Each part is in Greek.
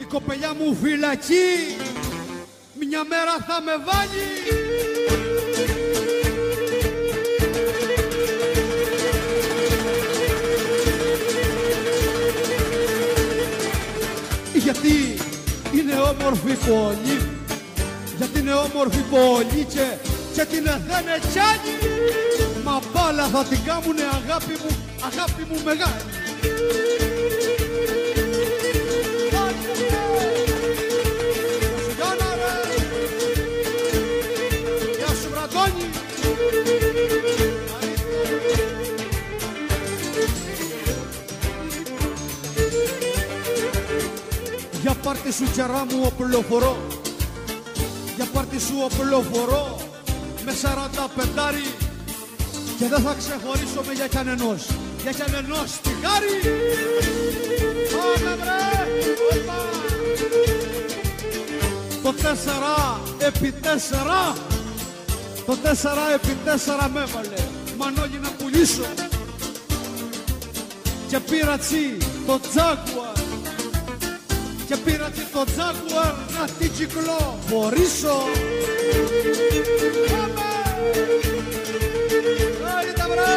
κοπελιά μου φυλακή μια μέρα θα με βάλει. Γιατί είναι όμορφη πόλη, γιατί είναι όμορφη πόλη και την εθένε κι άλλοι. Μα πάλα θα την κάμουνε αγάπη μου μεγάλη. Γεια σου Βραντώνη. Για πάρτι σου κερά μου οπλοφορώ, για πάρτι σου οπλοφορώ με 45 και δεν θα ξεχωρίσουμε για κανενός τυγάρι. Πάμε βρε, όπα. Το 4x4, το 4x4 με έβαλε Μανώλη να πουλήσω και πήρα τσι το Jaguar, και πήρα τσι το Jaguar να την κυκλοφορήσω. Πάμε! Άιτε βρε!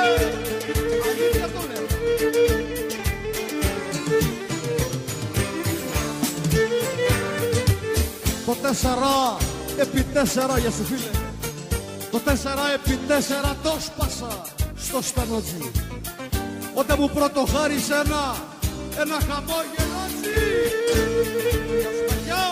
Αλήθεια το λέω. Το 4x4 για σου φίλε, το 4x4 το σπάσα στο στανότζι όταν μου πρωτοχάρισε ένα χαμόγελο τσι. Γεια σου παιδιά.